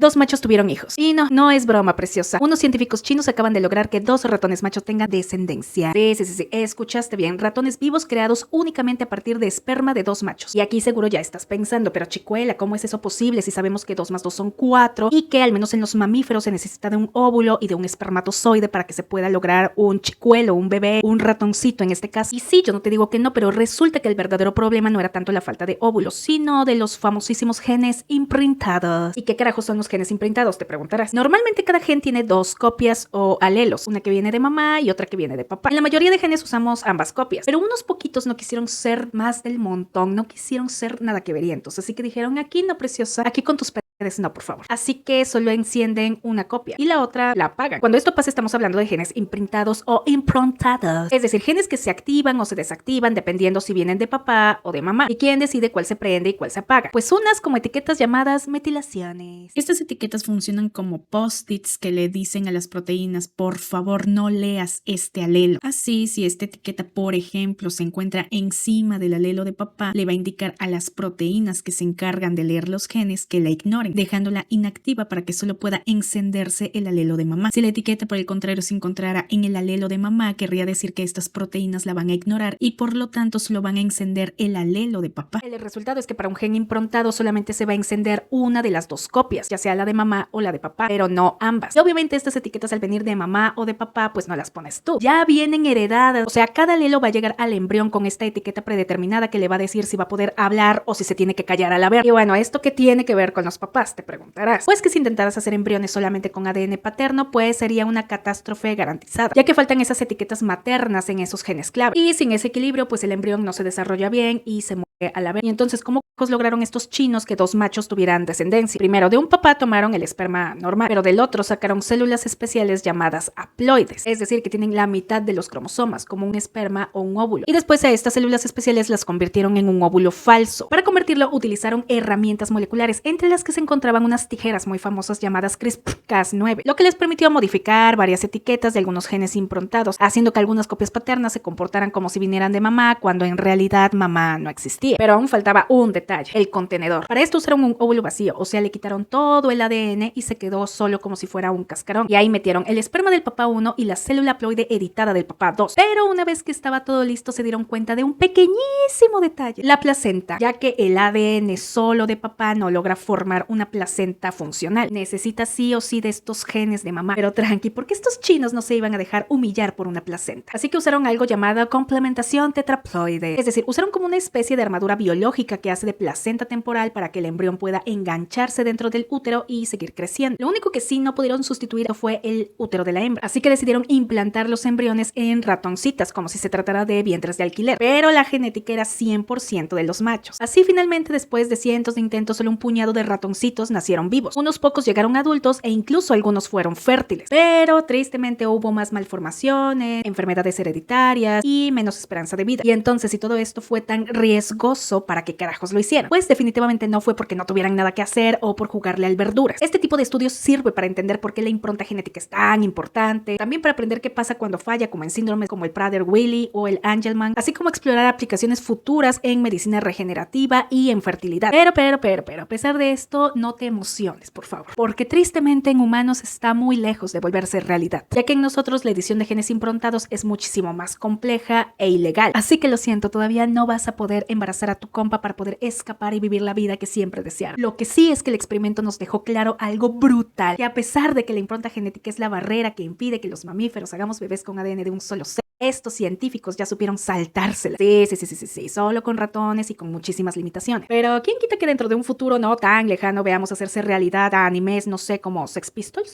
Dos machos tuvieron hijos. Y no es broma, preciosa. Unos científicos chinos acaban de lograr que 2 ratones machos tengan descendencia. Sí, escuchaste bien. Ratones vivos creados únicamente a partir de esperma de 2 machos. Y aquí seguro ya estás pensando, pero chicuela, ¿cómo es eso posible si sabemos que 2 más 2 son 4 y que al menos en los mamíferos se necesita de un óvulo y de un espermatozoide para que se pueda lograr un chicuelo, un bebé, un ratoncito en este caso? Y sí, yo no te digo que no, pero resulta que el verdadero problema no era tanto la falta de óvulos, sino de los famosísimos genes imprintados. ¿Y qué carajos son los genes imprintados? Te preguntarás. Normalmente cada gen tiene 2 copias o alelos, una que viene de mamá y otra que viene de papá. En la mayoría de genes usamos ambas copias, pero unos poquitos no quisieron ser más del montón, no quisieron ser nada que verientos, así que dijeron: aquí no, preciosa, aquí con tus no, por favor. Así que solo encienden una copia y la otra la apagan. Cuando esto pasa, estamos hablando de genes imprintados o improntados, es decir, genes que se activan o se desactivan dependiendo si vienen de papá o de mamá. ¿Y quién decide cuál se prende y cuál se apaga? Pues unas como etiquetas llamadas metilaciones. Estas etiquetas funcionan como post-its que le dicen a las proteínas: por favor, no leas este alelo. Así, si esta etiqueta, por ejemplo, se encuentra encima del alelo de papá, le va a indicar a las proteínas que se encargan de leer los genes que la ignoren, dejándola inactiva para que solo pueda encenderse el alelo de mamá. Si la etiqueta, por el contrario, se encontrara en el alelo de mamá, querría decir que estas proteínas la van a ignorar y por lo tanto solo van a encender el alelo de papá. El resultado es que para un gen improntado solamente se va a encender una de las 2 copias, ya sea la de mamá o la de papá, pero no ambas. Y obviamente estas etiquetas, al venir de mamá o de papá, pues no las pones tú. Ya vienen heredadas, o sea, cada alelo va a llegar al embrión con esta etiqueta predeterminada que le va a decir si va a poder hablar o si se tiene que callar al hablar. Y bueno, ¿esto qué tiene que ver con los papás?, te preguntarás. Pues que si intentaras hacer embriones solamente con ADN paterno, pues sería una catástrofe garantizada, ya que faltan esas etiquetas maternas en esos genes clave. Y sin ese equilibrio, pues el embrión no se desarrolla bien y se muere a la vez. Y entonces, ¿cómo lograron estos chinos que 2 machos tuvieran descendencia? Primero, de un papá tomaron el esperma normal, pero del otro sacaron células especiales llamadas haploides, es decir, que tienen la mitad de los cromosomas, como un esperma o un óvulo. Y después a estas células especiales las convirtieron en un óvulo falso. Para convertirlo utilizaron herramientas moleculares, entre las que se encontraban unas tijeras muy famosas llamadas CRISPR-Cas9, lo que les permitió modificar varias etiquetas de algunos genes improntados, haciendo que algunas copias paternas se comportaran como si vinieran de mamá, cuando en realidad mamá no existía. Pero aún faltaba un detalle: el contenedor. Para esto usaron un óvulo vacío, o sea, le quitaron todo el ADN y se quedó solo como si fuera un cascarón. Y ahí metieron el esperma del papá 1 y la célula haploide editada del papá 2. Pero una vez que estaba todo listo, se dieron cuenta de un pequeñísimo detalle: la placenta, ya que el ADN solo de papá no logra formar una placenta funcional. Necesita sí o sí de estos genes de mamá. Pero tranqui, porque estos chinos no se iban a dejar humillar por una placenta. Así que usaron algo llamado complementación tetraploide. Es decir, usaron como una especie de armadura biológica que hace de placenta temporal para que el embrión pueda engancharse dentro del útero y seguir creciendo. Lo único que sí no pudieron sustituir fue el útero de la hembra. Así que decidieron implantar los embriones en ratoncitas, como si se tratara de vientres de alquiler. Pero la genética era 100% de los machos. Así, finalmente, después de cientos de intentos, solo un puñado de ratoncitos nacieron vivos. Unos pocos llegaron adultos e incluso algunos fueron fértiles. Pero tristemente hubo más malformaciones, enfermedades hereditarias y menos esperanza de vida. Y entonces, si todo esto fue tan riesgoso, ¿para qué carajos lo hicieron? Pues definitivamente no fue porque no tuvieran nada que hacer o por jugarle al verduras. Este tipo de estudios sirve para entender por qué la impronta genética es tan importante, también para aprender qué pasa cuando falla, como en síndromes como el Prader-Willi o el Angelman, así como explorar aplicaciones futuras en medicina regenerativa y en fertilidad. Pero, a pesar de esto, no te emociones, por favor, porque tristemente en humanos está muy lejos de volverse realidad, ya que en nosotros la edición de genes improntados es muchísimo más compleja e ilegal. Así que lo siento, todavía no vas a poder embarazar a tu compa para poder escapar y vivir la vida que siempre desearon. Lo que sí es que el experimento nos dejó claro algo brutal, que a pesar de que la impronta genética es la barrera que impide que los mamíferos hagamos bebés con ADN de un solo ser, estos científicos ya supieron saltársela. Sí, solo con ratones y con muchísimas limitaciones. Pero ¿quién quita que dentro de un futuro no tan lejano veamos hacerse realidad a animes, no sé, como Sex Pistols?